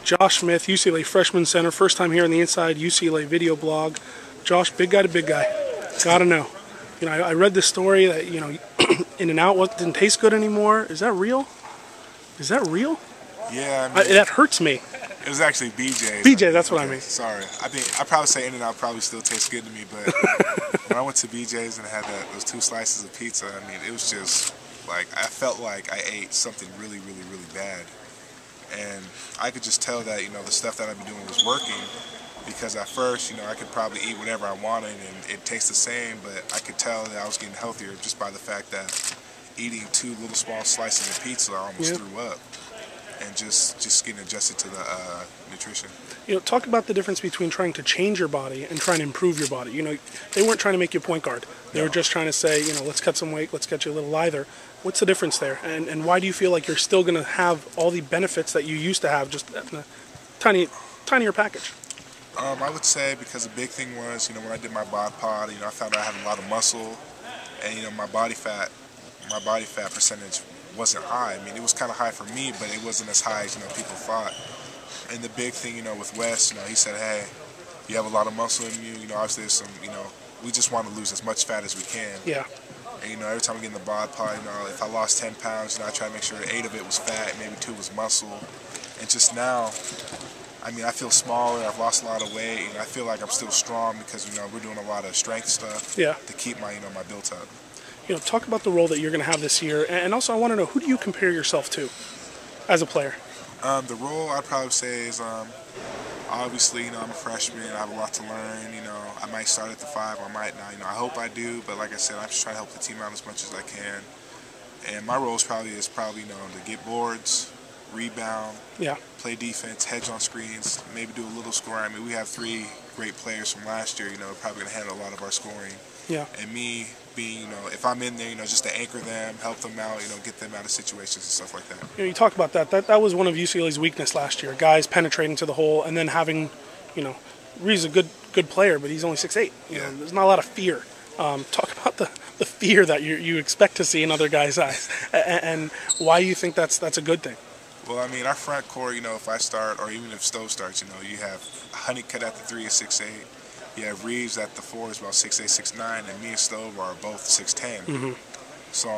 Josh Smith, UCLA freshman center, first time here on the Inside UCLA video blog. Josh, big guy to big guy. Gotta know. I read this story that, In and Out didn't taste good anymore. Is that real? Is that real? Yeah, that hurts me. It was actually BJ's. BJ, that's what I mean. Sorry. I'd probably say In and Out probably still tastes good to me, but when I went to BJ's and had those 2 slices of pizza, it was just like, I felt like I ate something really, really, really bad. And I could just tell that, the stuff that I've been doing was working, because at first, I could probably eat whatever I wanted and it tastes the same, but I could tell that I was getting healthier just by the fact that eating 2 little small slices of pizza, I almost threw up. And just getting adjusted to the nutrition. Talk about the difference between trying to change your body and trying to improve your body. They weren't trying to make you a point guard. They were just trying to say, let's cut some weight, let's get you a little lither. What's the difference there? And why do you feel like you're still going to have all the benefits that you used to have, just in a tinier package? I would say because the big thing was, when I did my bod pod, I found out I had a lot of muscle, and my body fat percentage wasn't high. It was kind of high for me, but it wasn't as high as people thought. And the big thing, with Wes, he said, hey, you have a lot of muscle in you. Obviously there's some, we just want to lose as much fat as we can. Yeah. And every time I get in the bod pod, if I lost 10 pounds, I try to make sure 8 of it was fat, maybe 2 was muscle. And just now, I feel smaller. I've lost a lot of weight, and I feel like I'm still strong because we're doing a lot of strength stuff to keep my my built up. Talk about the role that you're going to have this year, and also I want to know, who do you compare yourself to as a player? The role I'd probably say is, obviously, I'm a freshman. I have a lot to learn. I might start at the 5, I might not. I hope I do, but like I said, I'm just trying to help the team out as much as I can. And my role is probably to get boards, rebound, play defense, hedge on screens, maybe do a little scoring. We have 3 great players from last year. Probably going to handle a lot of our scoring. Yeah. And me being, if I'm in there, just to anchor them, help them out, get them out of situations and stuff like that. You talk about that. That was one of UCLA's weakness last year. Guys penetrating to the hole and then having, Reed's a good player, but he's only 6'8". There's not a lot of fear. Talk about the fear that you expect to see in other guys' eyes, and why you think that's a good thing. Well, our front court, if I start, or even if Stowe starts, you have Honeycutt at the 3 is 6'8". You have Reeves at the 4 is about 6'8", 6'9", and me and Stowe are both 6'10". Mm-hmm. So,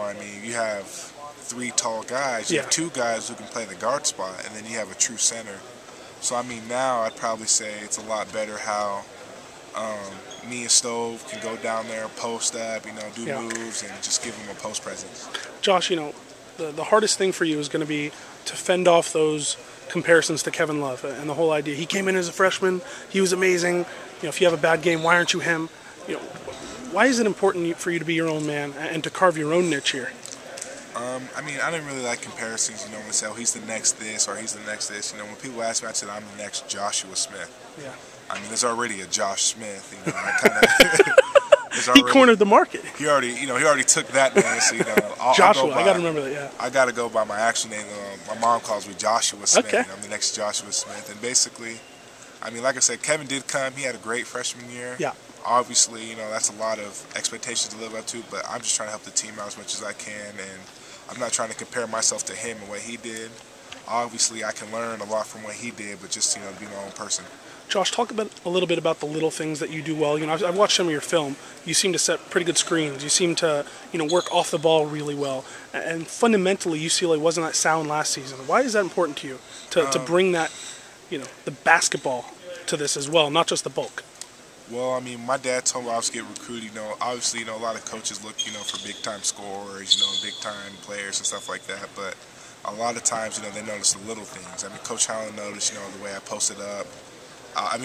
you have 3 tall guys. You have 2 guys who can play the guard spot, and then you have a true center. So, now I'd probably say it's a lot better how me and Stowe can go down there, post up, do moves, and just give them a post presence. Josh, the hardest thing for you is going to be to fend off those comparisons to Kevin Love and the whole idea. He came in as a freshman, he was amazing. If you have a bad game, why aren't you him? Why is it important for you to be your own man and to carve your own niche here? I didn't really like comparisons, and say, oh, he's the next this or he's the next this. When people ask me, I said, I'm the next Joshua Smith. Yeah. There's already a Josh Smith, He cornered the market. He already took that name, so, Joshua, I got to remember that, yeah. I got to go by my actual name. My mom calls me Joshua Smith. Okay. I'm the next Joshua Smith. And basically, like I said, Kevin did come. He had a great freshman year. Yeah. Obviously, that's a lot of expectations to live up to, but I'm just trying to help the team out as much as I can, and I'm not trying to compare myself to him and what he did. Obviously, I can learn a lot from what he did, but just, to be my own person. Josh, talk a little bit about the little things that you do well. I've watched some of your film. You seem to set pretty good screens. You seem to, work off the ball really well. And fundamentally, UCLA wasn't that sound last season. Why is that important to you to bring that, the basketball to this as well, not just the bulk? Well, my dad told me I was getting recruited. Obviously, a lot of coaches look, for big-time scorers, big-time players and stuff like that. But a lot of times, they notice the little things. Coach Holland noticed, the way I posted up.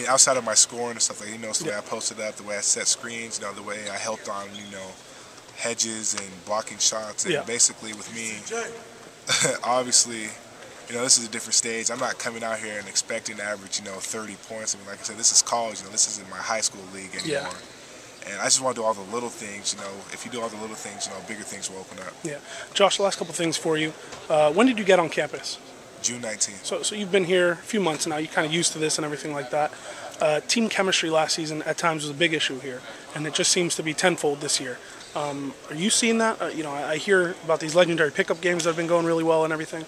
Outside of my scoring and stuff, he knows the way I posted up, the way I set screens, the way I helped on, hedges and blocking shots. And basically with me, obviously, this is a different stage. I'm not coming out here and expecting to average, 30 points. Like I said, this is college. This isn't my high school league anymore. Yeah. And I just want to do all the little things. If you do all the little things, bigger things will open up. Yeah. Josh, the last couple things for you. When did you get on campus? June 19th. So you've been here a few months now. You're kind of used to this and everything like that. Team chemistry last season at times was a big issue here, and it just seems to be tenfold this year. Are you seeing that? I hear about these legendary pickup games that have been going really well and everything.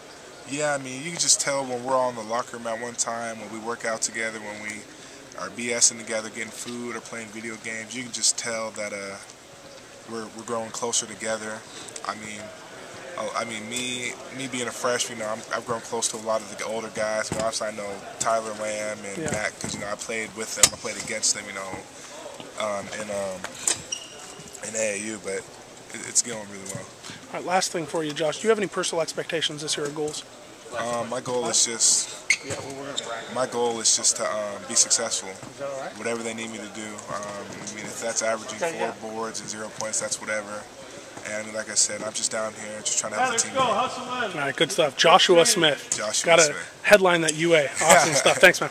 Yeah, I mean, you can just tell when we're all in the locker room at one time, when we work out together, when we are BSing together, getting food or playing video games. You can just tell that we're growing closer together. I mean, me being a freshman, I've grown close to a lot of the older guys. Obviously, I know Tyler Lamb and Matt because I played with them, I played against them, in AAU, but it's going really well. All right, last thing for you, Josh. Do you have any personal expectations this year or goals? My goal is just to be successful. Whatever they need me to do. If that's averaging 4 boards and 0 points, that's whatever. And like I said, I'm just down here just trying to help the team. All right, good stuff. Joshua Smith. Joshua Got a Smith. headline that UA. Awesome stuff. Thanks, man.